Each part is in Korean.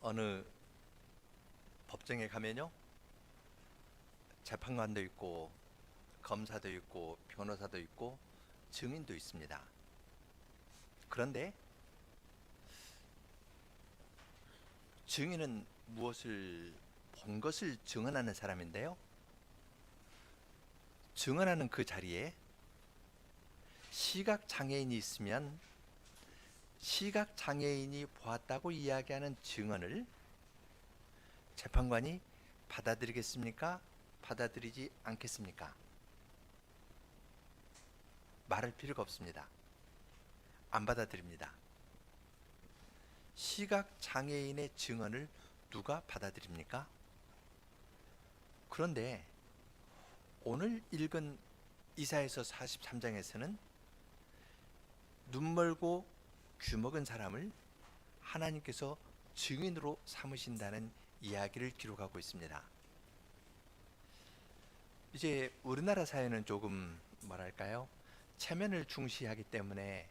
어느 법정에 가면요, 재판관도 있고 검사도 있고 변호사도 있고 증인도 있습니다. 그런데 증인은 무엇을 본 것을 증언하는 사람인데요, 증언하는 그 자리에 시각장애인이 있으면 시각장애인이 보았다고 이야기하는 증언을 재판관이 받아들이겠습니까? 받아들이지 않겠습니까? 말할 필요가 없습니다. 안 받아들입니다. 시각장애인의 증언을 누가 받아들입니까? 그런데 오늘 읽은 이사야서 43장에서는 눈 멀고 귀 먹은 사람을 하나님께서 증인으로 삼으신다는 이야기를 기록하고 있습니다. 이제 우리나라 사회는 조금 뭐랄까요? 체면을 중시하기 때문에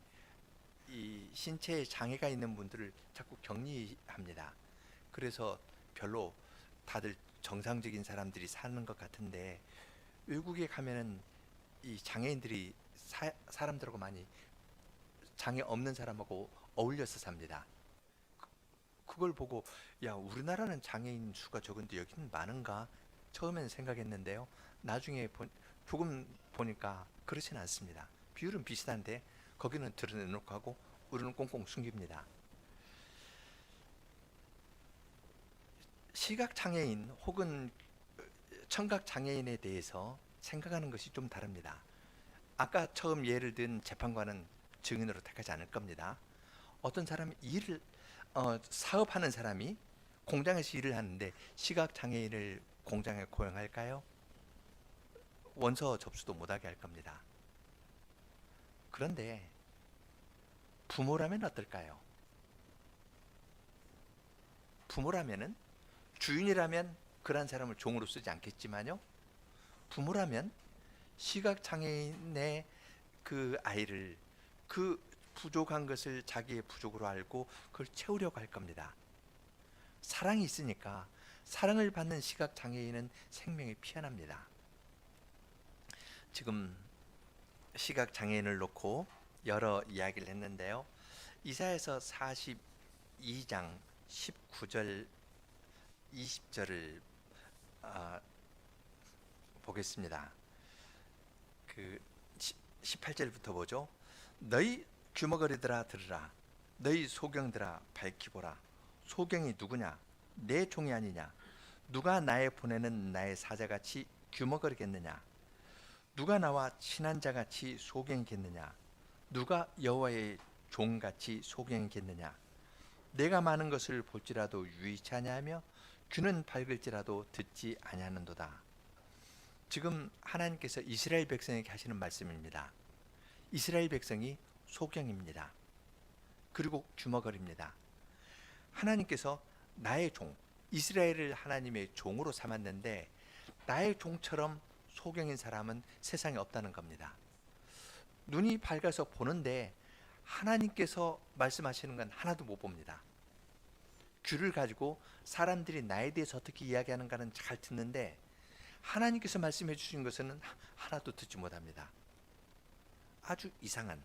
이 신체에 장애가 있는 분들을 자꾸 격리합니다. 그래서 별로 다들 정상적인 사람들이 사는 것 같은데, 외국에 가면은 이 장애인들이 사람들하고 많이, 장애 없는 사람하고 어울려서 삽니다. 그걸 보고 야, 우리나라는 장애인 수가 적은데 여기는 많은가 처음에는 생각했는데요, 나중에 조금 보니까 그렇지는 않습니다. 비율은 비슷한데 거기는 드러내놓고 하고 우리는 꽁꽁 숨깁니다. 시각장애인 혹은 청각장애인에 대해서 생각하는 것이 좀 다릅니다. 아까 처음 예를 든 재판관은 증인으로 택하지 않을 겁니다. 어떤 사람이 사업하는 사람이 공장에서 일을 하는데 시각장애인을 공장에 고용할까요? 원서 접수도 못하게 할 겁니다. 그런데 부모라면 어떨까요? 부모라면은, 주인이라면 그런 사람을 종으로 쓰지 않겠지만요, 부모라면 시각장애인의 그 아이를, 그 부족한 것을 자기의 부족으로 알고 그걸 채우려고 할 겁니다. 사랑이 있으니까 사랑을 받는 시각장애인은 생명이 피어납니다. 지금 시각장애인을 놓고 여러 이야기를 했는데요, 이사야서 42장 19절 20절을 보겠습니다. 그 18절부터 보죠. 너희 귀머거리들아 들으라. 너희 소경들아 밝히보라. 소경이 누구냐? 내 종이 아니냐? 누가 나의 보내는 나의 사자같이 귀머거리겠느냐? 누가 나와 친한 자같이 소경이겠느냐? 누가 여호와의 종같이 소경이겠느냐? 내가 많은 것을 볼지라도 유의치 아니하며 귀는 밝을지라도 듣지 아니하는도다. 지금 하나님께서 이스라엘 백성에게 하시는 말씀입니다. 이스라엘 백성이 소경입니다. 그리고 귀머거립니다. 하나님께서 나의 종, 이스라엘을 하나님의 종으로 삼았는데 나의 종처럼 소경인 사람은 세상에 없다는 겁니다. 눈이 밝아서 보는데 하나님께서 말씀하시는 건 하나도 못 봅니다. 귀를 가지고 사람들이 나에 대해서 어떻게 이야기하는가는 잘 듣는데 하나님께서 말씀해 주신 것은 하나도 듣지 못합니다. 아주 이상한,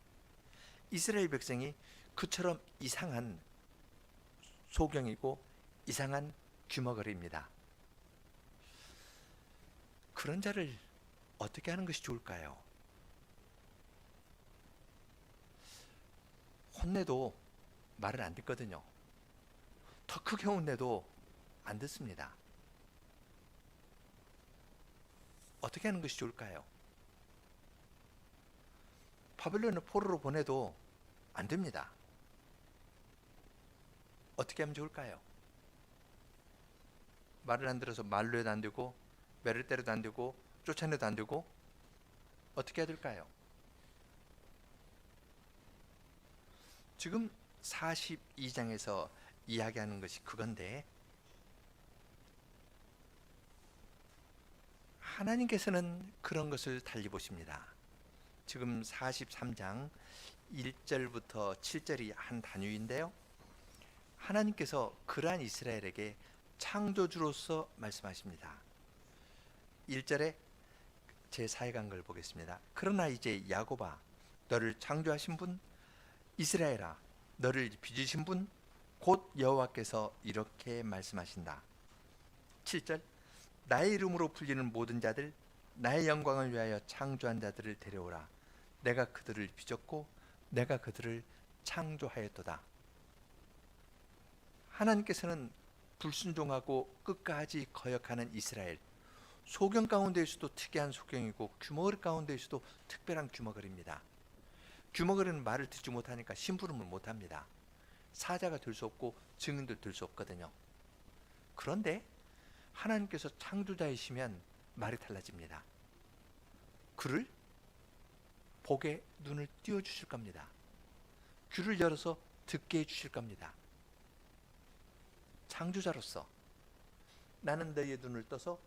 이스라엘 백성이 그처럼 이상한 소경이고 이상한 귀머거리입니다. 그런 자를 어떻게 하는 것이 좋을까요? 혼내도 말을 안 듣거든요. 더 크게 혼내도 안 듣습니다. 어떻게 하는 것이 좋을까요? 바벨론을 포로로 보내도 안 됩니다. 어떻게 하면 좋을까요? 말을 안 들어서 말로 해도 안 되고, 매를 때려도 안 되고, 쫓아내도 안 되고, 어떻게 해야 될까요? 지금 42장에서 이야기하는 것이 그건데, 하나님께서는 그런 것을 달리 보십니다. 지금 43장 1절부터 7절이 한 단위인데요, 하나님께서 그러한 이스라엘에게 창조주로서 말씀하십니다. 1절에 제4회강을 보겠습니다. 그러나 이제 야곱아, 너를 창조하신 분, 이스라엘아, 너를 빚으신 분, 곧 여호와께서 이렇게 말씀하신다. 7절, 나의 이름으로 불리는 모든 자들, 나의 영광을 위하여 창조한 자들을 데려오라. 내가 그들을 빚었고 내가 그들을 창조하였도다. 하나님께서는 불순종하고 끝까지 거역하는 이스라엘, 소경 가운데에서도 특이한 소경이고 규머거리 가운데에서도 특별한 규머거리입니다. 규머거리는 말을 듣지 못하니까 심부름을 못합니다. 사자가 될 수 없고 증인도 될 수 없거든요. 그런데 하나님께서 창조자이시면 말이 달라집니다. 그를 복의 눈을 띄워주실 겁니다. 귀를 열어서 듣게 해주실 겁니다. 창조자로서 나는 너희의 눈을 떠서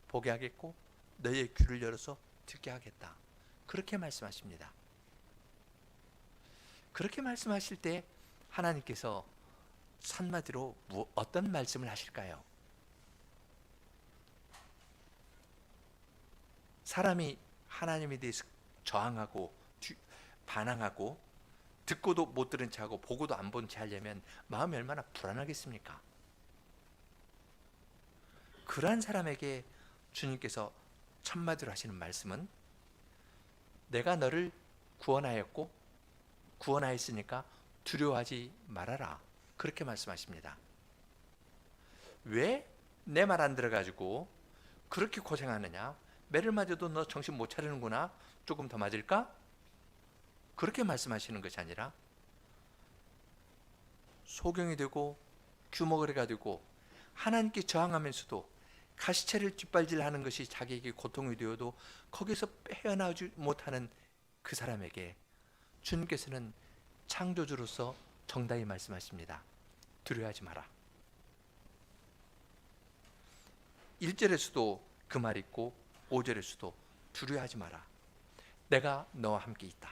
보게 하겠고 너희의 귀를 열어서 듣게 하겠다. 그렇게 말씀하십니다. 그렇게 말씀하실 때 하나님께서 한마디로 어떤 말씀을 하실까요? 사람이 하나님에 대해서 저항하고 반항하고 듣고도 못 들은 채 하고 보고도 안 본 채 하려면 마음이 얼마나 불안하겠습니까? 그러한 사람에게 주님께서 첫마디로 하시는 말씀은 내가 너를 구원하였고 구원하였으니까 두려워하지 말아라. 그렇게 말씀하십니다. 왜 내 말 안 들어가지고 그렇게 고생하느냐? 매를 맞아도 너 정신 못 차리는구나. 조금 더 맞을까? 그렇게 말씀하시는 것이 아니라 소경이 되고 규머거리가 되고 하나님께 저항하면서도 가시체를 뒷발질하는 것이 자기에게 고통이 되어도 거기서 헤어나오지 못하는 그 사람에게 주님께서는 창조주로서 정당히 말씀하십니다. 두려워하지 마라. 1절에서도 그 말이 있고 5절에서도 두려워하지 마라. 내가 너와 함께 있다.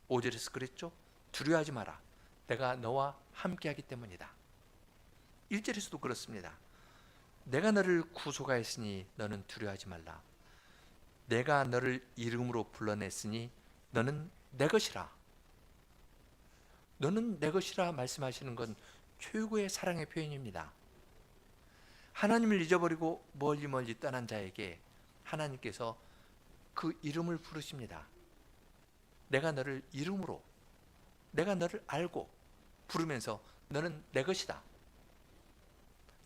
5절에서 그랬죠? 두려워하지 마라. 내가 너와 함께하기 때문이다. 1절에서도 그렇습니다. 내가 너를 구속하였으니 너는 두려워하지 말라. 내가 너를 이름으로 불러냈으니 너는 내 것이라. 너는 내 것이라 말씀하시는 건 최고의 사랑의 표현입니다. 하나님을 잊어버리고 멀리 떠난 자에게 하나님께서 그 이름을 부르십니다. 내가 너를 이름으로, 내가 너를 알고 부르면서 너는 내 것이다.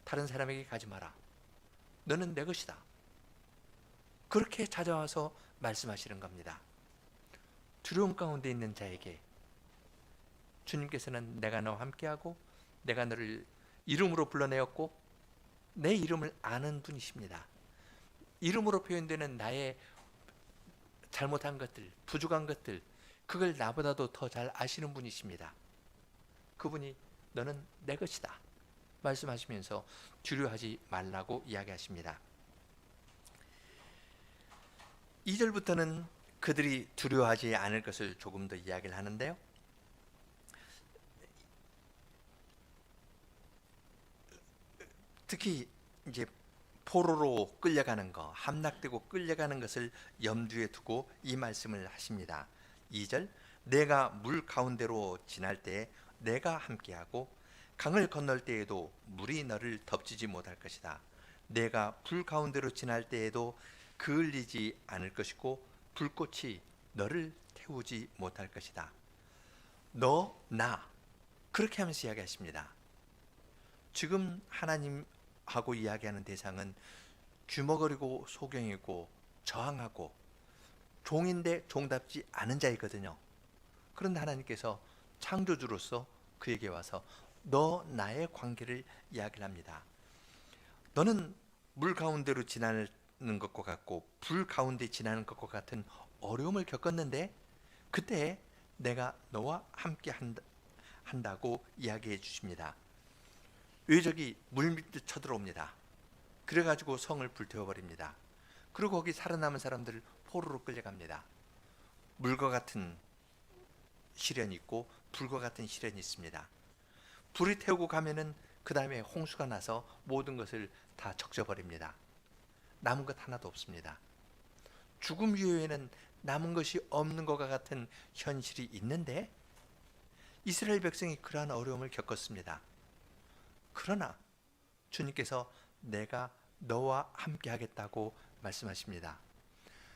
다른 사람에게 가지 마라. 너는 내 것이다. 그렇게 찾아와서 말씀하시는 겁니다. 두려움 가운데 있는 자에게 주님께서는 내가 너와 함께하고 내가 너를 이름으로 불러내었고 내 이름을 아는 분이십니다. 이름으로 표현되는 나의 잘못한 것들, 부족한 것들, 그걸 나보다도 더 잘 아시는 분이십니다. 그분이 너는 내 것이다 말씀하시면서 두려워하지 말라고 이야기하십니다. 2절부터는 그들이 두려워하지 않을 것을 조금 더 이야기를 하는데요. 특히 이제 포로로 끌려가는 거, 함락되고 끌려가는 것을 염두에 두고 이 말씀을 하십니다. 2절, 내가 물 가운데로 지날 때 내가 함께하고 강을 건널 때에도 물이 너를 덮치지 못할 것이다. 내가 불 가운데로 지날 때에도 그을리지 않을 것이고 불꽃이 너를 태우지 못할 것이다. 너, 나, 그렇게 하면서 이야기하십니다. 지금 하나님하고 이야기하는 대상은 규머거리고 소경이고 저항하고 종인데 종답지 않은 자이거든요. 그런데 하나님께서 창조주로서 그에게 와서 너 나의 관계를 이야기를 합니다. 너는 물 가운데로 지나는 것과 같고 불 가운데 지나는 것과 같은 어려움을 겪었는데 그때 내가 너와 함께 한다고 이야기해 주십니다. 외적이 물밑에 쳐들어옵니다. 그래가지고 성을 불태워버립니다. 그리고 거기 살아남은 사람들을 포로로 끌려갑니다. 물과 같은 시련이 있고 불과 같은 시련이 있습니다. 불이 태우고 가면은 그 다음에 홍수가 나서 모든 것을 다 적셔버립니다. 남은 것 하나도 없습니다. 죽음 이후에는 남은 것이 없는 것과 같은 현실이 있는데 이스라엘 백성이 그러한 어려움을 겪었습니다. 그러나 주님께서 내가 너와 함께 하겠다고 말씀하십니다.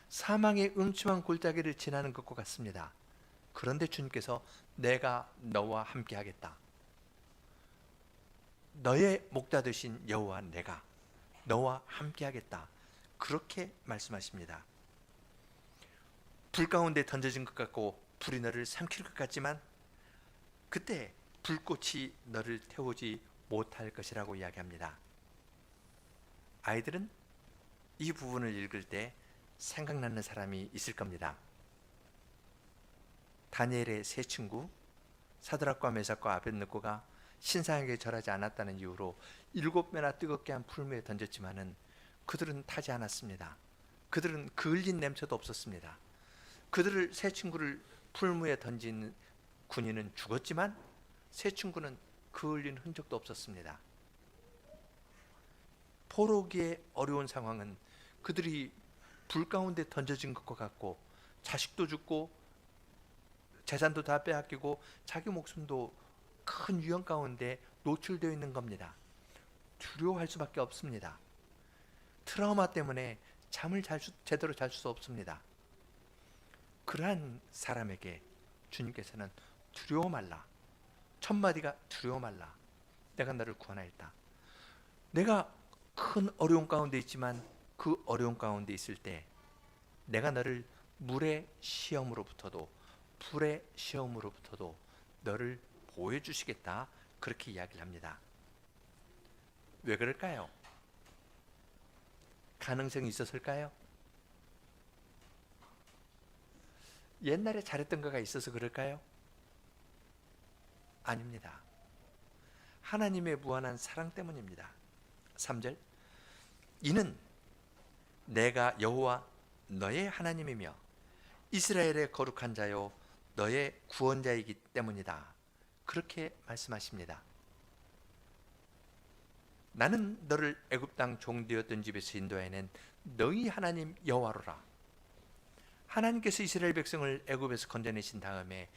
사망의 음침한 골짜기를 지나는 것과 같습니다. 그런데 주님께서 내가 너와 함께 하겠다. 너의 목자 되신 여호와 내가 너와 함께 하겠다. 그렇게 말씀하십니다. 불 가운데 던져진 것 같고 불이 너를 삼킬 것 같지만 그때 불꽃이 너를 태우지 못할 것이라고 이야기합니다. 아이들은 이 부분을 읽을 때 생각나는 사람이 있을 겁니다. 다니엘의 세 친구 사드락과 메삭과 아벳느고가 신상에게 절하지 않았다는 이유로 7배나 뜨겁게 한 풀무에 던졌지만은 그들은 타지 않았습니다. 그들은 그을린 냄새도 없었습니다. 그들을 세 친구를 풀무에 던진 군인은 죽었지만 세 친구는 그을린 흔적도 없었습니다. 포로기의 어려운 상황은 그들이 불 가운데 던져진 것과 같고 자식도 죽고 재산도 다 빼앗기고 자기 목숨도 큰 위험 가운데 노출되어 있는 겁니다. 두려워할 수밖에 없습니다. 트라우마 때문에 잠을 제대로 잘 수 없습니다. 그러한 사람에게 주님께서는 두려워 말라. 첫 마디가 두려워 말라. 내가 너를 구원하였다. 내가 큰 어려움 가운데 있지만 그 어려움 가운데 있을 때 내가 너를 물의 시험으로부터도 불의 시험으로부터도 너를 보호해 주시겠다. 그렇게 이야기를 합니다. 왜 그럴까요? 가능성이 있었을까요? 옛날에 잘했던 거가 있어서 그럴까요? 아닙니다. 하나님의 무한한 사랑 때문입니다. 3절 이는 내가 여호와 너의 하나님이며 이스라엘의 거룩한 자요 너의 구원자이기 때문이다. 그렇게 말씀하십니다. 나는 너를 애굽 땅 종되었던 집에서 인도해낸 너희 하나님 여호와로라. 하나님께서 이스라엘 백성을 애굽에서 건져내신 다음에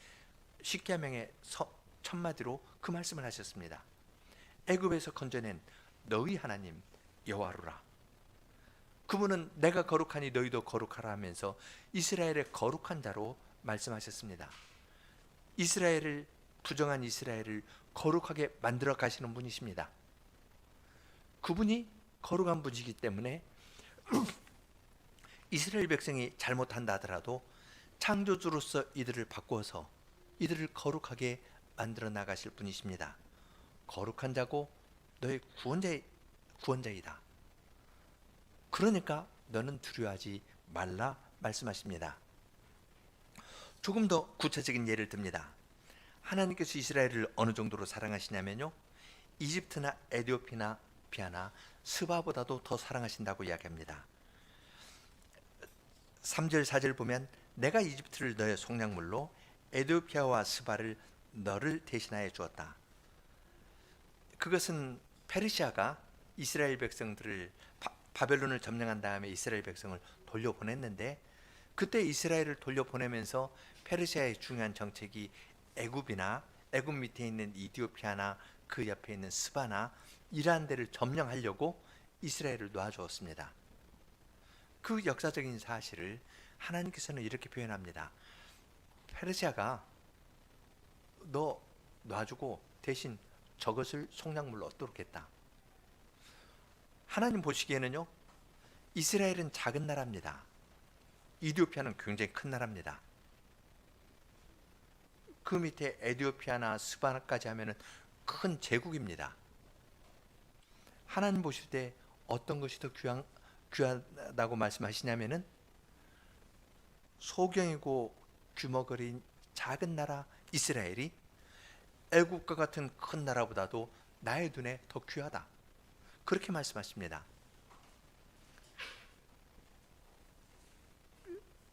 십계명의 첫 마디로 그 말씀을 하셨습니다. 애굽에서 건져낸 너희 하나님 여호와로라. 그분은 내가 거룩하니 너희도 거룩하라 하면서 이스라엘의 거룩한 자로 말씀하셨습니다. 이스라엘을 부정한 이스라엘을 거룩하게 만들어 가시는 분이십니다. 그분이 거룩한 분이기 때문에 이스라엘 백성이 잘못한다 하더라도 창조주로서 이들을 바꾸어서 이들을 거룩하게 만들어 나가실 분이십니다. 거룩한 자고 너의 구원자이다. 그러니까 너는 두려워하지 말라 말씀하십니다. 조금 더 구체적인 예를 듭니다. 하나님께서 이스라엘을 어느 정도로 사랑하시냐면요, 이집트나 에티오피아나 스바보다도 더 사랑하신다고 이야기합니다. 3절 4절 보면 내가 이집트를 너의 속량물로 에티오피아와 스바를 너를 대신하여 주었다. 그것은 페르시아가 이스라엘 백성들을 바벨론을 점령한 다음에 이스라엘 백성을 돌려보냈는데, 그때 이스라엘을 돌려보내면서 페르시아의 중요한 정책이 애굽 밑에 있는 이디오피아나 그 옆에 있는 스바나 이러한 데를 점령하려고 이스라엘을 놔주었습니다. 그 역사적인 사실을 하나님께서는 이렇게 표현합니다. 페르시아가 너 놔주고 대신 저것을 속량물로 얻도록 했다. 하나님 보시기에는요, 이스라엘은 작은 나라입니다. 이디오피아는 굉장히 큰 나라입니다. 그 밑에 에티오피아나 스바나까지 하면은 큰 제국입니다. 하나님 보실 때 어떤 것이 더 귀하다고 말씀하시냐면은 소경이고 규모거린 작은 나라 이스라엘이 애국과 같은 큰 나라보다도 나의 눈에 더 귀하다. 그렇게 말씀하십니다.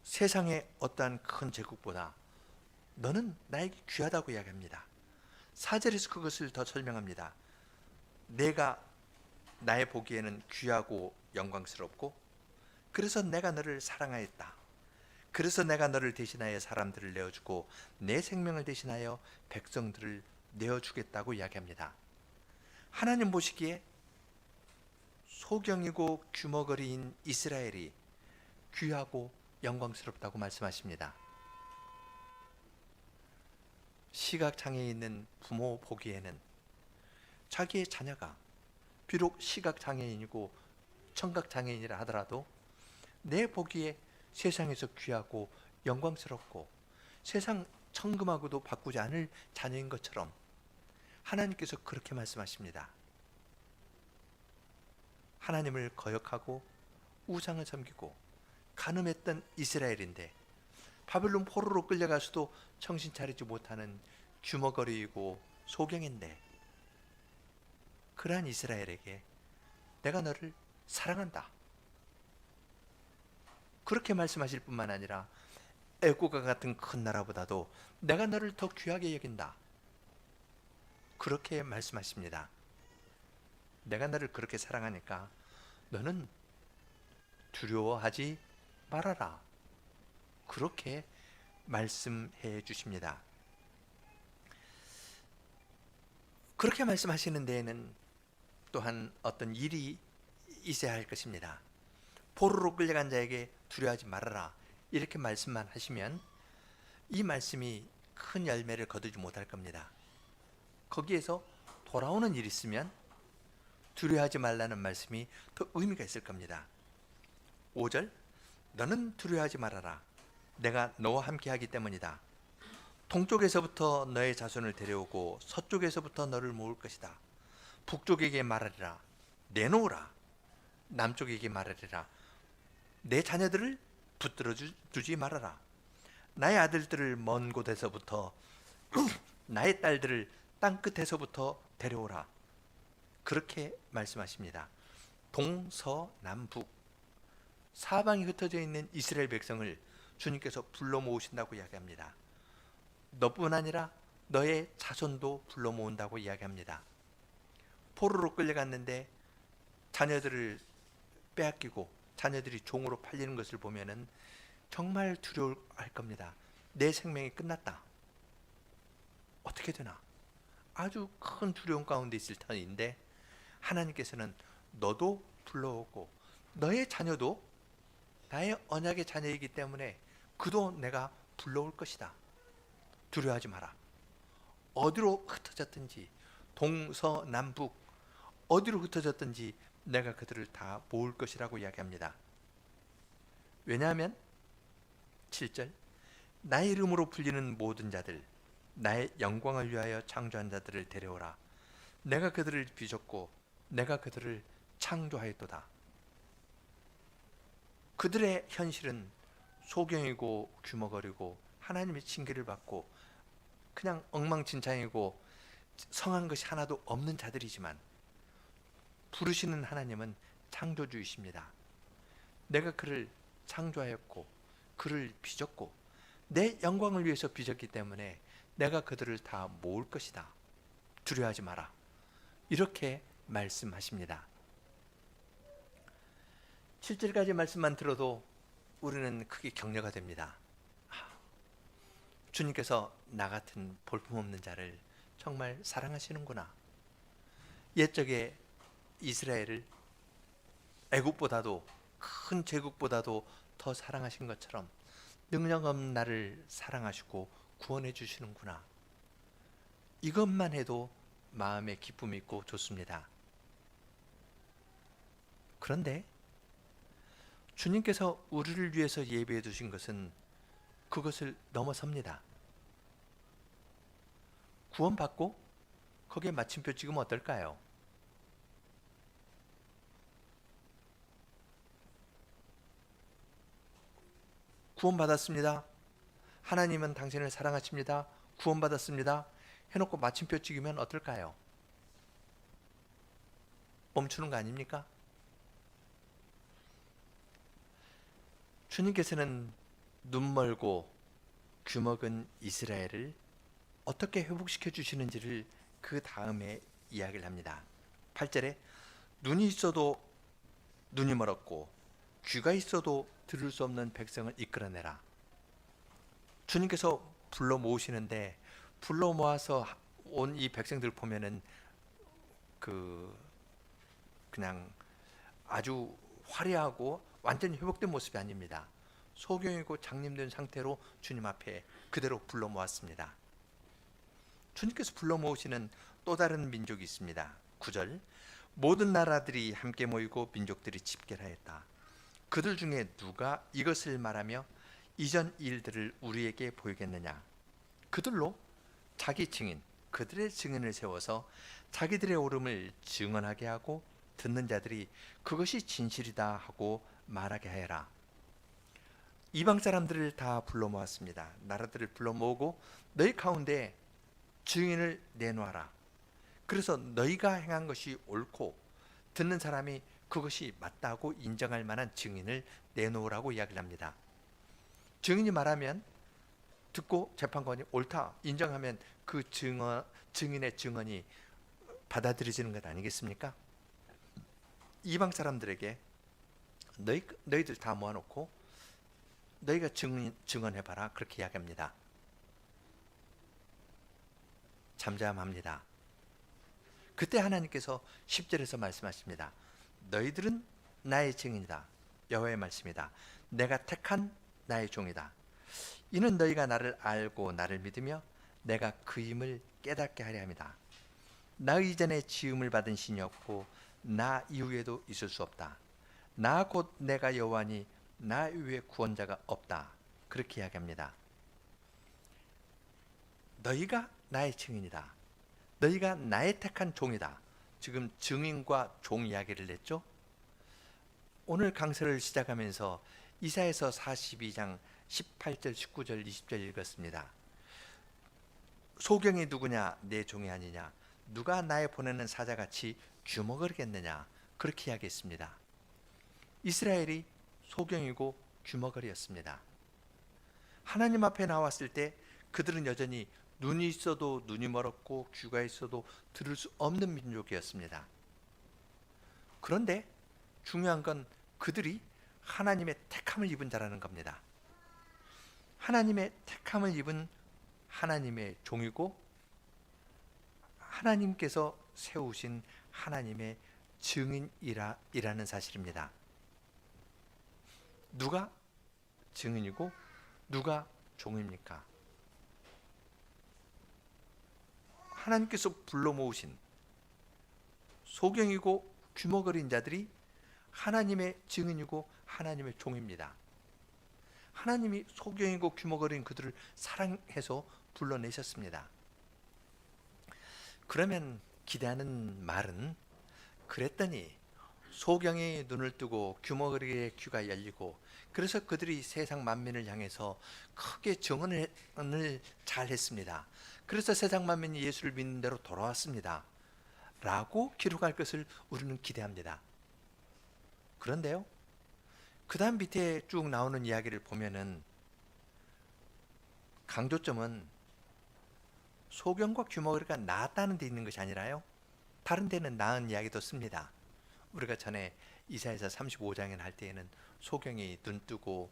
세상의 어떠한 큰 제국보다 너는 나에게 귀하다고 이야기합니다. 4절에서 그것을 더 설명합니다. 내가 나의 보기에는 귀하고 영광스럽고 그래서 내가 너를 사랑하였다. 그래서 내가 너를 대신하여 사람들을 내어주고 내 생명을 대신하여 백성들을 내어주겠다고 이야기합니다. 하나님 보시기에 소경이고 규머거리인 이스라엘이 귀하고 영광스럽다고 말씀하십니다. 시각장애에 있는 부모 보기에는 자기의 자녀가 비록 시각장애인이고 청각장애인이라 하더라도 내 보기에 세상에서 귀하고 영광스럽고 세상 천금하고도 바꾸지 않을 자녀인 것처럼 하나님께서 그렇게 말씀하십니다. 하나님을 거역하고 우상을 섬기고 간음했던 이스라엘인데 바벨론 포로로 끌려가서도 정신 차리지 못하는 규머거리이고 소경인데 그러한 이스라엘에게 내가 너를 사랑한다. 그렇게 말씀하실 뿐만 아니라 애국과 같은 큰 나라보다도 내가 너를 더 귀하게 여긴다. 그렇게 말씀하십니다. 내가 너를 그렇게 사랑하니까 너는 두려워하지 말아라. 그렇게 말씀해 주십니다. 그렇게 말씀하시는 데에는 또한 어떤 일이 있어야 할 것입니다. 포로로 끌려간 자에게 두려워하지 말아라. 이렇게 말씀만 하시면 이 말씀이 큰 열매를 거두지 못할 겁니다. 거기에서 돌아오는 일이 있으면 두려워하지 말라는 말씀이 더 의미가 있을 겁니다. 5절 너는 두려워하지 말아라. 내가 너와 함께하기 때문이다. 동쪽에서부터 너의 자손을 데려오고 서쪽에서부터 너를 모을 것이다. 북쪽에게 말하리라. 내놓으라. 남쪽에게 말하리라. 내 자녀들을 붙들어 두지 말아라. 나의 아들들을 먼 곳에서부터 나의 딸들을 땅끝에서부터 데려오라. 그렇게 말씀하십니다. 동서남북 사방이 흩어져 있는 이스라엘 백성을 주님께서 불러 모으신다고 이야기합니다. 너뿐 아니라 너의 자손도 불러 모은다고 이야기합니다. 포로로 끌려갔는데 자녀들을 빼앗기고 자녀들이 종으로 팔리는 것을 보면은 정말 두려워할 겁니다. 내 생명이 끝났다. 어떻게 되나? 아주 큰 두려움 가운데 있을 터인데 하나님께서는 너도 불러오고 너의 자녀도 나의 언약의 자녀이기 때문에 그도 내가 불러올 것이다. 두려워하지 마라. 어디로 흩어졌든지 동서남북 어디로 흩어졌든지 내가 그들을 다 모을 것이라고 이야기합니다. 왜냐하면 7절 나의 이름으로 불리는 모든 자들 나의 영광을 위하여 창조한 자들을 데려오라. 내가 그들을 빚었고 내가 그들을 창조하였도다. 그들의 현실은 소경이고 규머거리고 하나님의 징계를 받고 그냥 엉망진창이고 성한 것이 하나도 없는 자들이지만 부르시는 하나님은 창조주이십니다. 내가 그를 창조하였고 그를 빚었고 내 영광을 위해서 빚었기 때문에 내가 그들을 다 모을 것이다. 두려워하지 마라. 이렇게 말씀하십니다. 7절까지 말씀만 들어도 우리는 크게 격려가 됩니다. 주님께서 나 같은 볼품없는 자를 정말 사랑하시는구나. 옛적에 이스라엘을 애국보다도 큰 제국보다도 더 사랑하신 것처럼 능력 없는 나를 사랑하시고 구원해 주시는구나. 이것만 해도 마음에 기쁨이 있고 좋습니다. 그런데 주님께서 우리를 위해서 예비해 두신 것은 그것을 넘어섭니다. 구원받고 거기에 마침표 찍으면 어떨까요? 구원받았습니다. 하나님은 당신을 사랑하십니다. 구원받았습니다. 해놓고 마침표 찍으면 어떨까요? 멈추는 거 아닙니까? 주님께서는 눈멀고 귀먹은 이스라엘을 어떻게 회복시켜 주시는지를 그 다음에 이야기를 합니다. 8절에 눈이 있어도 눈이 멀었고 귀가 있어도 들을 수 없는 백성을 이끌어내라. 주님께서 불러 모으시는데 불러 모아서 온 이 백성들 보면은 그냥 아주 화려하고 완전히 회복된 모습이 아닙니다. 소경이고 장님된 상태로 주님 앞에 그대로 불러 모았습니다. 주님께서 불러 모으시는 또 다른 민족이 있습니다. 9절 모든 나라들이 함께 모이고 민족들이 집결하였다. 그들 중에 누가 이것을 말하며 이전 일들을 우리에게 보이겠느냐. 그들로 자기 증인, 그들의 증인을 세워서 자기들의 옳음을 증언하게 하고 듣는 자들이 그것이 진실이다 하고 말하게 하여라. 이방 사람들을 다 불러 모았습니다. 나라들을 불러 모으고 너희 가운데 증인을 내놓아라. 그래서 너희가 행한 것이 옳고 듣는 사람이 그것이 맞다고 인정할 만한 증인을 내놓으라고 이야기를 합니다. 증인이 말하면 듣고 재판관이 옳다 인정하면 그 증인의 증언이 받아들여지는 것 아니겠습니까? 이방 사람들에게 너희들 다 모아놓고 너희가 증언해봐라 그렇게 이야기합니다. 잠잠합니다. 그때 하나님께서 10절에서 말씀하십니다. 너희들은 나의 증인이다. 여호와의 말씀이다. 내가 택한 나의 종이다. 이는 너희가 나를 알고 나를 믿으며 내가 그 힘을 깨닫게 하려 함이다. 나 이전에 지음을 받은 신이 없고 나 이후에도 있을 수 없다. 나 곧 내가 여호와니 나 이후에 구원자가 없다. 그렇게 이야기합니다. 너희가 나의 증인이다. 너희가 나의 택한 종이다. 지금 증인과 종 이야기를 냈죠. 오늘 강서를 시작하면서 이사야서 42장 18절, 19절, 20절 읽었습니다. 소경이 누구냐? 내 종이 아니냐? 누가 나의 보내는 사자같이 귀머거리겠느냐? 그렇게 이야기했습니다. 이스라엘이 소경이고 귀머거리였습니다. 하나님 앞에 나왔을 때 그들은 여전히 눈이 있어도 눈이 멀었고 귀가 있어도 들을 수 없는 민족이었습니다. 그런데 중요한 건 그들이 하나님의 택함을 입은 자라는 겁니다. 하나님의 택함을 입은 하나님의 종이고 하나님께서 세우신 하나님의 증인이라는 사실입니다. 누가 증인이고 누가 종입니까? 하나님께서 불러 모으신 소경이고 귀머거린 자들이 하나님의 증인이고 하나님의 종입니다. 하나님이 소경이고 귀머거린 그들을 사랑해서 불러내셨습니다. 그러면 기대하는 말은 그랬더니 소경이 눈을 뜨고 귀머거리의 귀가 열리고 그래서 그들이 세상 만민을 향해서 크게 증언을 잘 했습니다. 그래서 세상 만민이 예수를 믿는 대로 돌아왔습니다. 라고 기록할 것을 우리는 기대합니다. 그런데요, 그 다음 밑에 쭉 나오는 이야기를 보면은 강조점은 소경과 귀머거리가 나았다는 데 있는 것이 아니라요, 다른 데는 나은 이야기도 씁니다. 우리가 전에 이사야서 35장에 할 때에는 소경이 눈 뜨고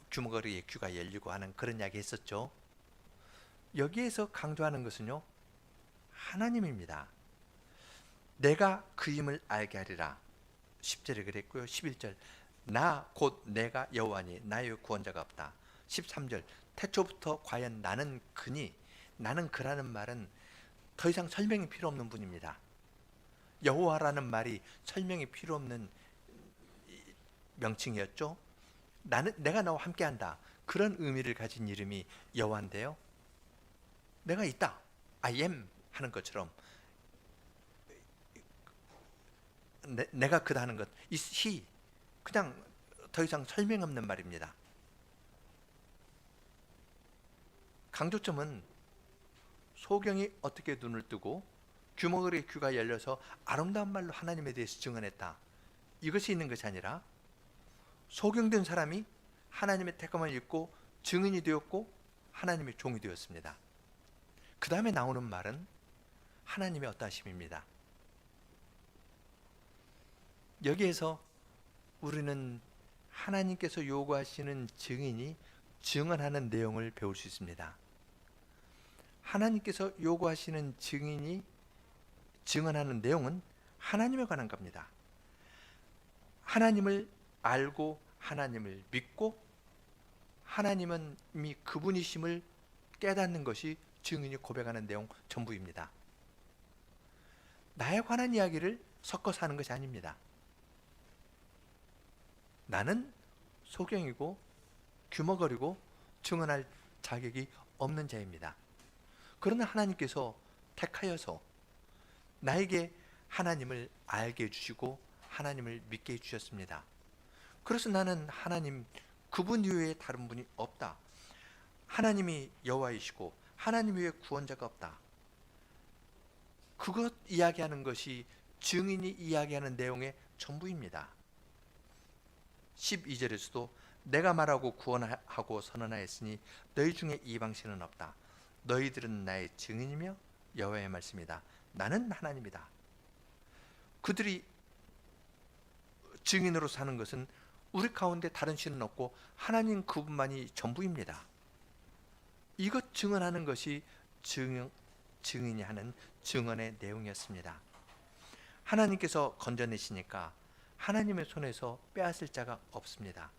귀머거리의 귀가 열리고 하는 그런 이야기 했었죠. 여기에서 강조하는 것은요, 하나님입니다. 내가 그 힘을 알게 하리라. 10절에 그랬고요. 11절 나 곧 내가 여호와니 나의 구원자가 없다. 13절 태초부터 과연 나는 그니, 나는 그라는 말은 더 이상 설명이 필요 없는 분입니다. 여호와라는 말이 설명이 필요 없는 명칭이었죠. 내가 너와 함께한다, 그런 의미를 가진 이름이 여호와인데요, 내가 있다, I am 하는 것처럼 내가 그다 하는 것, is he, 그냥 더 이상 설명 없는 말입니다. 강조점은 소경이 어떻게 눈을 뜨고 귀머거리의 귀가 열려서 아름다운 말로 하나님에 대해서 증언했다, 이것이 있는 것이 아니라 소경된 사람이 하나님의 택함을 입고 증인이 되었고 하나님의 종이 되었습니다. 그 다음에 나오는 말은 하나님의 어떠하심입니다. 여기에서 우리는 하나님께서 요구하시는 증인이 증언하는 내용을 배울 수 있습니다. 하나님께서 요구하시는 증인이 증언하는 내용은 하나님에 관한 겁니다. 하나님을 알고 하나님을 믿고 하나님은 이미 그분이심을 깨닫는 것이 증인이 고백하는 내용 전부입니다. 나에 관한 이야기를 섞어서 하는 것이 아닙니다. 나는 소경이고 규머거리고 증언할 자격이 없는 자입니다. 그러나 하나님께서 택하여서 나에게 하나님을 알게 해주시고 하나님을 믿게 해주셨습니다. 그래서 나는 하나님 그분 이외에 다른 분이 없다. 하나님이 여호와이시고 하나님 외에 구원자가 없다. 그것 이야기하는 것이 증인이 이야기하는 내용의 전부입니다. 12절에서도 내가 말하고 구원하고 선언하였으니 너희 중에 이방신은 없다. 너희들은 나의 증인이며 여호와의 말씀이다. 나는 하나님이다. 그들이 증인으로 사는 것은 우리 가운데 다른 신은 없고 하나님 그분만이 전부입니다. 이것 증언하는 것이 증인이 하는 증언의 내용이었습니다. 하나님께서 건져내시니까 하나님의 손에서 빼앗을 자가 없습니다.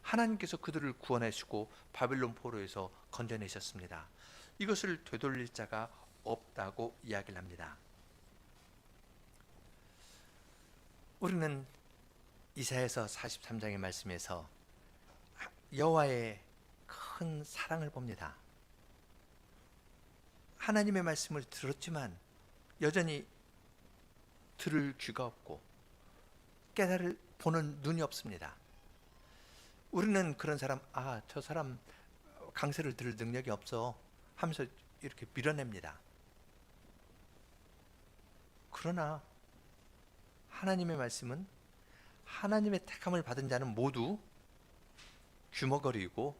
하나님께서 그들을 구원하시고 바빌론 포로에서 건져내셨습니다. 이것을 되돌릴 자가 없다고 이야기를 합니다. 우리는 이사야서 43장의 말씀에서 여호와의 큰 사랑을 봅니다. 하나님의 말씀을 들었지만 여전히 들을 귀가 없고 깨달을 보는 눈이 없습니다. 우리는 그런 사람, 저 사람 강세를 들을 능력이 없어 하면서 이렇게 밀어냅니다. 그러나 하나님의 말씀은 하나님의 택함을 받은 자는 모두 규머거리고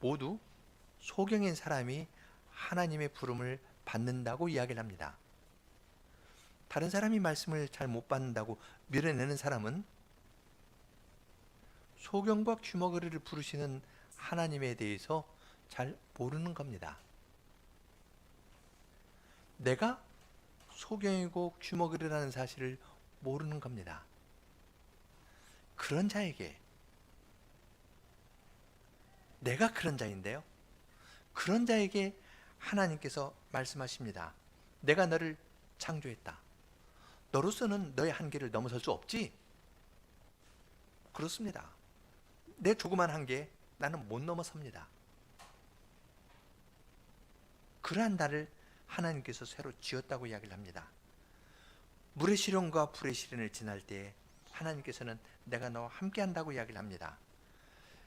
모두 소경인 사람이 하나님의 부름을 받는다고 이야기를 합니다. 다른 사람이 말씀을 잘 못 받는다고 밀어내는 사람은 소경과 규머거리를 부르시는 하나님에 대해서 잘 모르는 겁니다. 내가 소경이고 규머거리라는 사실을 모르는 겁니다. 그런 자에게 내가 그런 자인데요. 그런 자에게 하나님께서 말씀하십니다. 내가 너를 창조했다. 너로서는 너의 한계를 넘어설 수 없지? 그렇습니다. 내 조그만 한계 나는 못 넘어섭니다. 그러한 나를 하나님께서 새로 지었다고 이야기를 합니다. 물의 시련과 불의 시련을 지날 때 하나님께서는 내가 너와 함께 한다고 이야기를 합니다.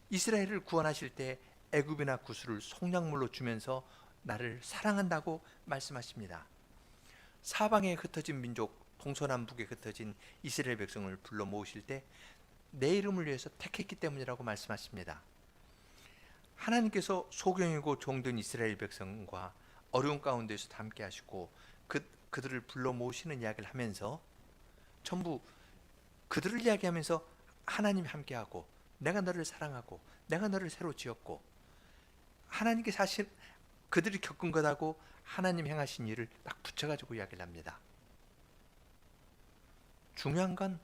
이스라엘을 구원하실 때 애굽이나 구스를 속량물로 주면서 나를 사랑한다고 말씀하십니다. 사방에 흩어진 민족, 동서남북에 흩어진 이스라엘 백성을 불러 모으실 때 내 이름을 위해서 택했기 때문이라고 말씀하십니다. 하나님께서 소경이고 종된 이스라엘 백성과 어려운 가운데서 함께 하시고 그들을 불러 모으시는 이야기를 하면서 전부 그들을 이야기하면서 하나님이 함께하고 내가 너를 사랑하고 내가 너를 새로 지었고 하나님께 사실 그들이 겪은 것하고 하나님 행하신 일을 딱 붙여가지고 이야기를 합니다. 중요한 건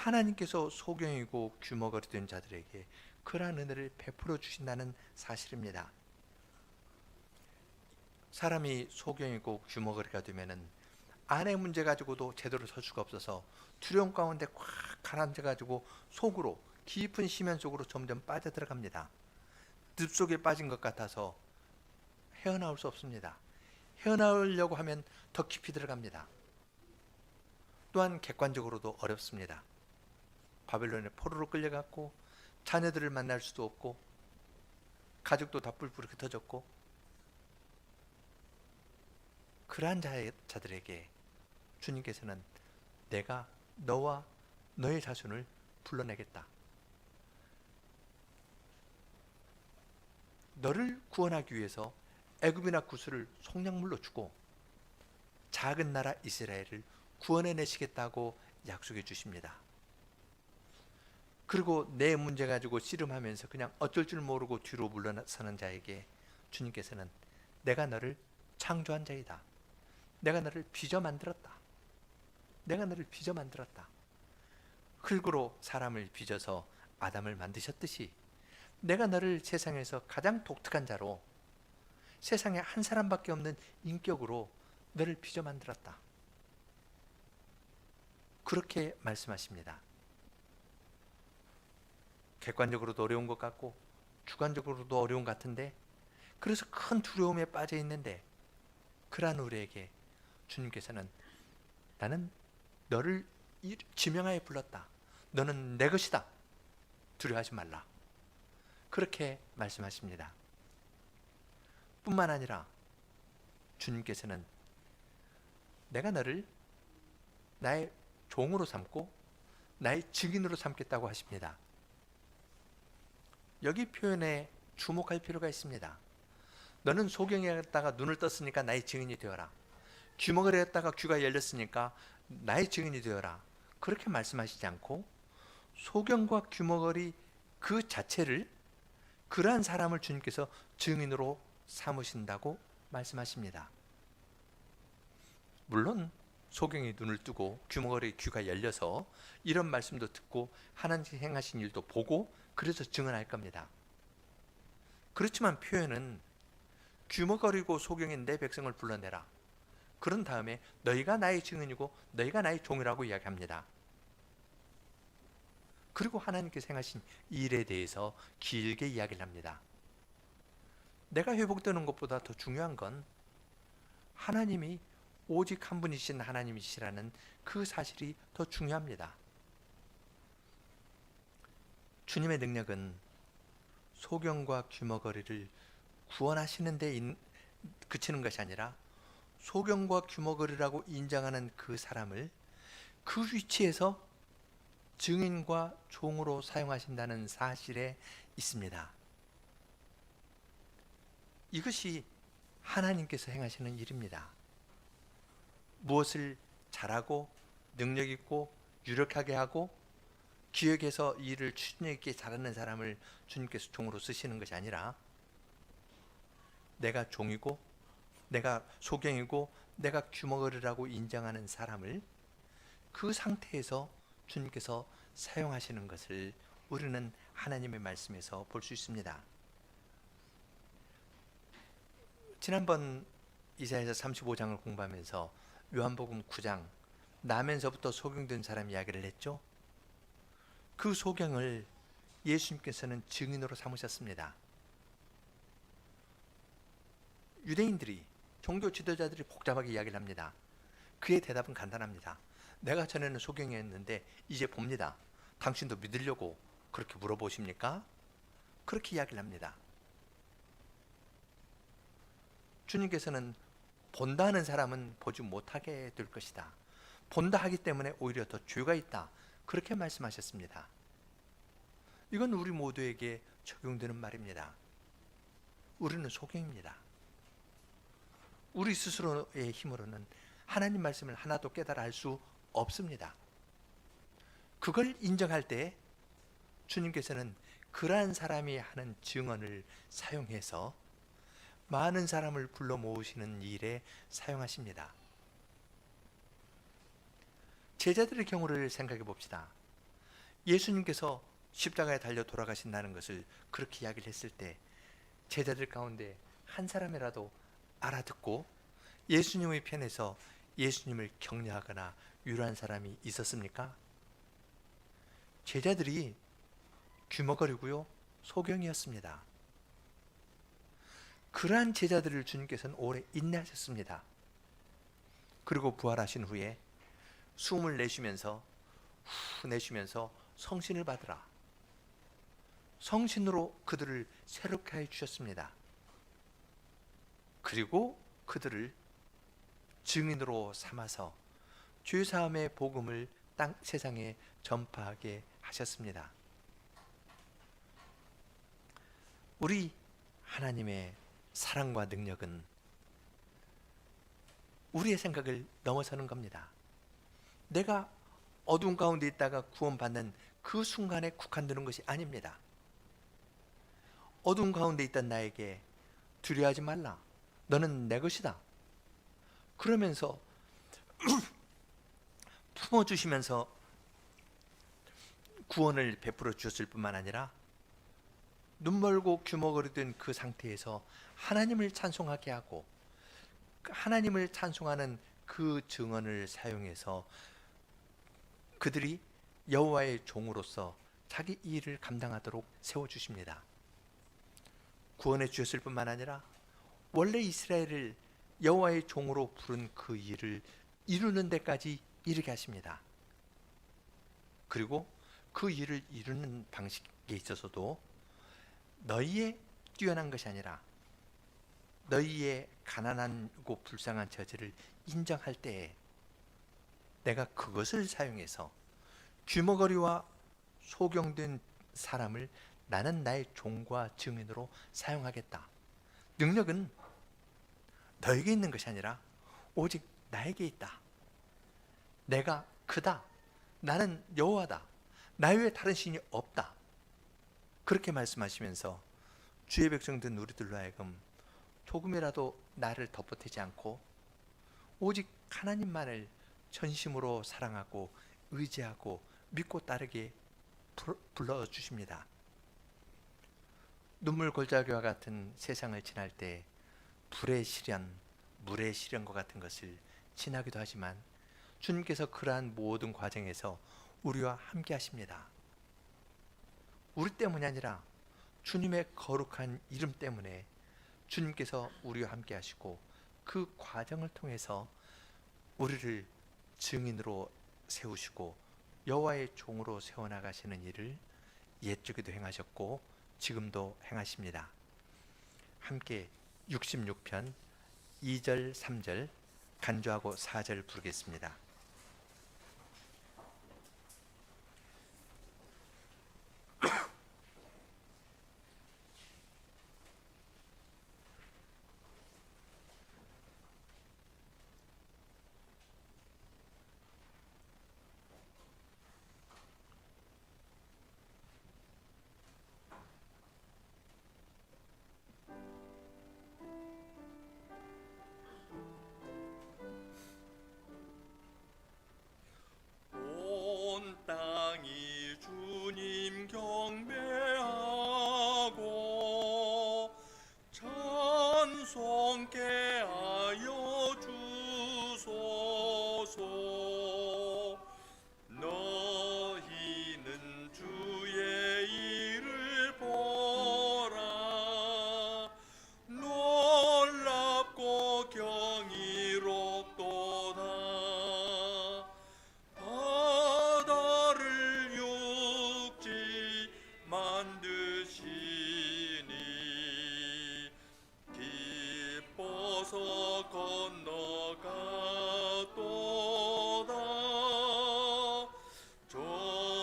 하나님께서 소경이고 규머거리 된 자들에게 그러한 은혜를 베풀어 주신다는 사실입니다. 사람이 소경이고 규머거리가 되면은 안의 문제 가지고도 제대로 설 수가 없어서 두려움 가운데 꽉 가라앉아가지고 속으로 깊은 심연 속으로 점점 빠져들어갑니다. 늪속에 빠진 것 같아서 헤어나올 수 없습니다. 헤어나오려고 하면 더 깊이 들어갑니다. 또한 객관적으로도 어렵습니다. 바벨론의 포로로 끌려갔고 자녀들을 만날 수도 없고 가족도 다 뿔뿔이 흩어졌고 그러한 자들에게 주님께서는 내가 너와 너의 자손을 불러내겠다. 너를 구원하기 위해서 애굽이나 구스를 속량물로 주고 작은 나라 이스라엘을 구원해내시겠다고 약속해 주십니다. 그리고 내 문제 가지고 씨름하면서 그냥 어쩔 줄 모르고 뒤로 물러서는 자에게 주님께서는 내가 너를 창조한 자이다. 내가 너를 빚어 만들었다. 내가 너를 빚어 만들었다. 흙으로 사람을 빚어서 아담을 만드셨듯이 내가 너를 세상에서 가장 독특한 자로 세상에 한 사람밖에 없는 인격으로 너를 빚어 만들었다. 그렇게 말씀하십니다. 객관적으로도 어려운 것 같고 주관적으로도 어려운 것 같은데, 그래서 큰 두려움에 빠져 있는데 그러한 우리에게 주님께서는 나는 너를 지명하여 불렀다. 너는 내 것이다. 두려워하지 말라. 그렇게 말씀하십니다. 뿐만 아니라 주님께서는 내가 너를 나의 종으로 삼고 나의 증인으로 삼겠다고 하십니다. 여기 표현에 주목할 필요가 있습니다. 너는 소경에 갔다가 눈을 떴으니까 나의 증인이 되어라. 귀먹을 했다가 귀가 열렸으니까 나의 증인이 되어라. 그렇게 말씀하시지 않고 소경과 귀머거리 그 자체를, 그러한 사람을 주님께서 증인으로 삼으신다고 말씀하십니다. 물론 소경이 눈을 뜨고 귀머거리 귀가 열려서 이런 말씀도 듣고 하나님 행하신 일도 보고 그래서 증언할 겁니다. 그렇지만 표현은 귀머거리고 소경인 내 백성을 불러내라. 그런 다음에 너희가 나의 증인이고 너희가 나의 종이라고 이야기합니다. 그리고 하나님께서 행하신 일에 대해서 길게 이야기를 합니다. 내가 회복되는 것보다 더 중요한 건 하나님이 오직 한 분이신 하나님이시라는 그 사실이 더 중요합니다. 주님의 능력은 소경과 귀머거리를 구원하시는 데 그치는 것이 아니라 소경과 귀머거리라고 인정하는 그 사람을 그 위치에서 증인과 종으로 사용하신다는 사실에 있습니다. 이것이 하나님께서 행하시는 일입니다. 무엇을 잘하고 능력 있고 유력하게 하고 기획해서 일을 추진력 있게 잘하는 사람을 주님께서 종으로 쓰시는 것이 아니라 내가 종이고 내가 소경이고 내가 귀머거리라고 인정하는 사람을 그 상태에서 주님께서 사용하시는 것을 우리는 하나님의 말씀에서 볼 수 있습니다. 지난번 이사야서 35장을 공부하면서 요한복음 9장 나면서부터 소경된 사람 이야기를 했죠. 그 소경을 예수님께서는 증인으로 삼으셨습니다. 유대인들이, 종교 지도자들이 복잡하게 이야기를 합니다. 그의 대답은 간단합니다. 내가 전에는 소경이었는데 이제 봅니다. 당신도 믿으려고 그렇게 물어보십니까? 그렇게 이야기를 합니다. 주님께서는 본다 하는 사람은 보지 못하게 될 것이다. 본다 하기 때문에 오히려 더 죄가 있다. 그렇게 말씀하셨습니다. 이건 우리 모두에게 적용되는 말입니다. 우리는 소경입니다. 우리 스스로의 힘으로는 하나님 말씀을 하나도 깨달아 알 수 없습니다. 그걸 인정할 때 주님께서는 그러한 사람이 하는 증언을 사용해서 많은 사람을 불러 모으시는 일에 사용하십니다. 제자들의 경우를 생각해 봅시다. 예수님께서 십자가에 달려 돌아가신다는 것을 그렇게 이야기를 했을 때 제자들 가운데 한 사람이라도 알아듣고 예수님의 편에서 예수님을 격려하거나 위로한 사람이 있었습니까? 제자들이 귀머거리고요, 소경이었습니다. 그러한 제자들을 주님께서는 오래 인내하셨습니다. 그리고 부활하신 후에 숨을 내쉬면서 후 내쉬면서 성신을 받으라. 성신으로 그들을 새롭게 해 주셨습니다. 그리고 그들을 증인으로 삼아서 죄사함의 복음을 세상에 전파하게 하셨습니다. 우리 하나님의 사랑과 능력은 우리의 생각을 넘어서는 겁니다. 내가 어두운 가운데 있다가 구원받는 그 순간에 국한되는 것이 아닙니다. 어두운 가운데 있던 나에게 두려워하지 말라. 너는 내 것이다. 그러면서 품어주시면서 구원을 베풀어 주셨을 뿐만 아니라 눈멀고 귀머거리던 그 상태에서 하나님을 찬송하게 하고 하나님을 찬송하는 그 증언을 사용해서 그들이 여호와의 종으로서 자기 일을 감당하도록 세워주십니다. 구원해 주셨을 뿐만 아니라 원래 이스라엘을 여호와의 종으로 부른 그 일을 이루는 데까지 이르게 하십니다. 그리고 그 일을 이루는 방식에 있어서도 너희의 뛰어난 것이 아니라 너희의 가난하고 불쌍한 처지를 인정할 때에 내가 그것을 사용해서 귀머거리와 소경된 사람을 나는 나의 종과 증인으로 사용하겠다. 능력은 너에게 있는 것이 아니라 오직 나에게 있다. 내가 크다. 나는 여호와다. 나 외에 다른 신이 없다. 그렇게 말씀하시면서 주의 백성된 우리들로 하여금 조금이라도 나를 덮어대지 않고 오직 하나님만을 전심으로 사랑하고 의지하고 믿고 따르게 불러주십니다. 눈물 골짜기와 같은 세상을 지날 때 불의 시련, 물의 시련과 같은 것을 지나기도 하지만 주님께서 그러한 모든 과정에서 우리와 함께 하십니다. 우리 때문이 아니라 주님의 거룩한 이름 때문에 주님께서 우리와 함께 하시고 그 과정을 통해서 우리를 증인으로 세우시고 여호와의 종으로 세워나가시는 일을 옛적에도 행하셨고 지금도 행하십니다. 함께 66편 2절 3절 간주하고 4절 부르겠습니다. 온 땅이 주님 경배하고 찬송케 하여 주소서. 너희는 주의 일을 보라. 놀랍고 경이롭도다. 바다를 육지 만드시니 기뻐서 건너가도다.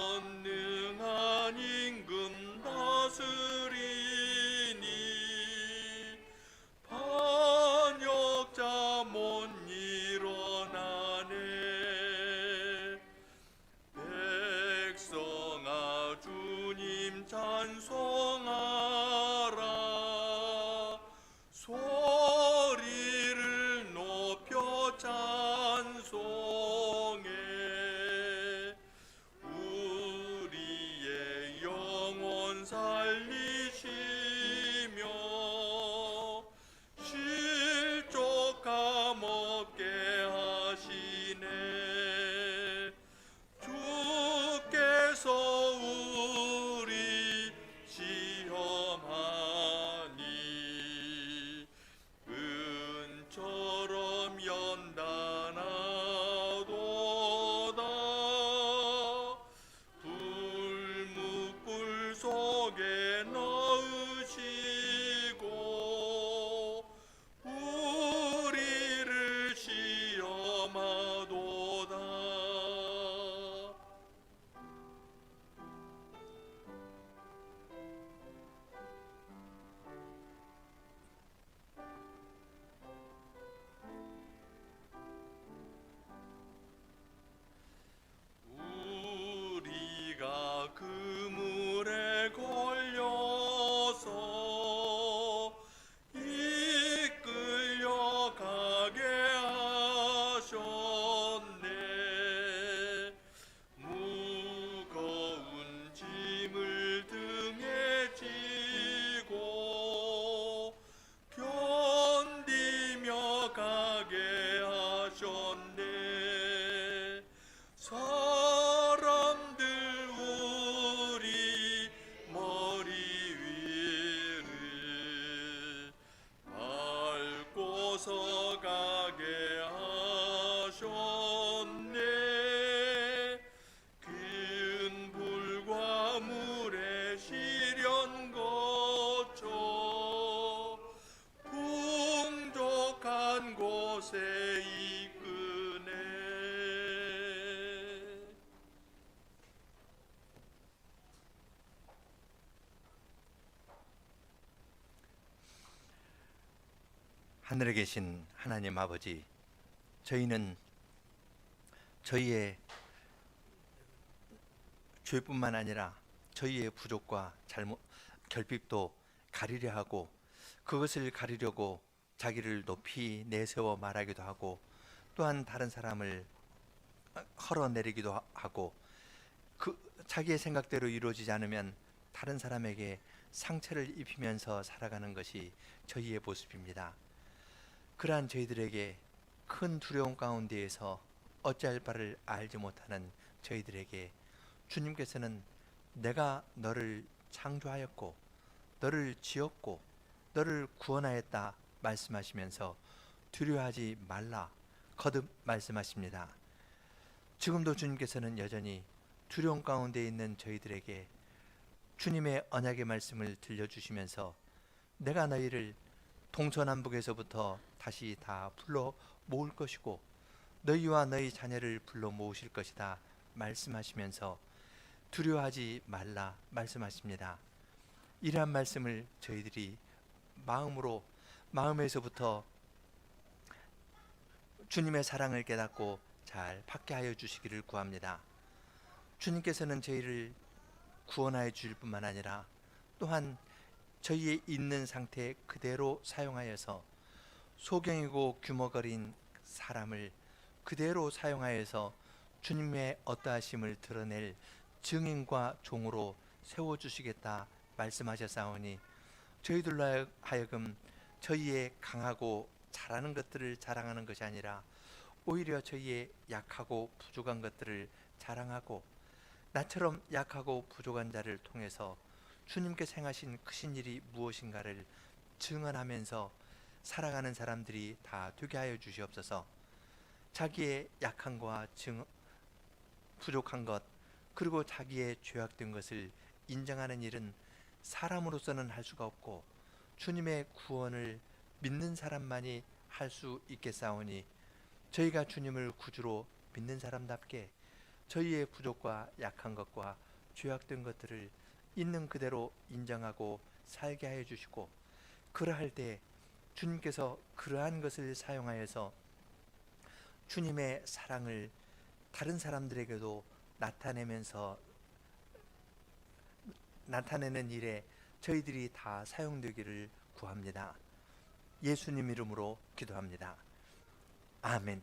전능한 임금 다스리니 반역자 못 일어나네. 백성아 주님 찬송하라. 소리를 높여 찬송해. 우리의 영혼 살리시며 실족함 없게 하시네. 주께서 우리 시험하니 은처럼 연단하도다. 불묵불 속에 그물에 걸려서 이끌려가게 하셨네. 무거운 짐을 등에 지고 견디며 가게 하셨네. 사람들 우리 머리 위를 밟고서 가게 하셨네. 큰 불과 물에 시련 거쳐 풍족한 곳에 이끄네. 하늘에 계신 하나님 아버지, 저희는 저희의 죄뿐만 아니라 저희의 부족과 잘못 결핍도 가리려 하고, 그것을 가리려고 자기를 높이 내세워 말하기도 하고, 또한 다른 사람을 헐어내리기도 하고, 그 자기의 생각대로 이루어지지 않으면 다른 사람에게 상처를 입히면서 살아가는 것이 저희의 모습입니다. 그러한 저희들에게 큰 두려움 가운데에서 어찌할 바를 알지 못하는 저희들에게 주님께서는 내가 너를 창조하였고 너를 지었고 너를 구원하였다 말씀하시면서 두려워하지 말라 거듭 말씀하십니다. 지금도 주님께서는 여전히 두려움 가운데 있는 저희들에게 주님의 언약의 말씀을 들려주시면서 내가 너희를 동서남북에서부터 다시 다 불러 모을 것이고 너희와 너희 자녀를 불러 모으실 것이다 말씀하시면서 두려워하지 말라 말씀하십니다. 이러한 말씀을 저희들이 마음에서부터 주님의 사랑을 깨닫고 잘 받게 하여 주시기를 구합니다. 주님께서는 저희를 구원하여 주실 뿐만 아니라 또한 저희의 있는 상태 그대로 사용하여서 소경이고 규머거린 사람을 그대로 사용하여서 주님의 어떠하심을 드러낼 증인과 종으로 세워주시겠다 말씀하셨사오니 저희들로 하여금 저희의 강하고 잘하는 것들을 자랑하는 것이 아니라 오히려 저희의 약하고 부족한 것들을 자랑하고 나처럼 약하고 부족한 자를 통해서 주님께서 행하신 크신 일이 무엇인가를 증언하면서 살아가는 사람들이 다 되게 하여 주시옵소서. 자기의 약함과 부족한 것 그리고 자기의 죄악된 것을 인정하는 일은 사람으로서는 할 수가 없고 주님의 구원을 믿는 사람만이 할 수 있겠사오니 저희가 주님을 구주로 믿는 사람답게 저희의 부족과 약한 것과 죄악된 것들을 있는 그대로 인정하고 살게 하여 주시고 그러할 때 주님께서 그러한 것을 사용하여서 주님의 사랑을 다른 사람들에게도 나타내는 일에 저희들이 다 사용되기를 구합니다. 예수님 이름으로 기도합니다. 아멘.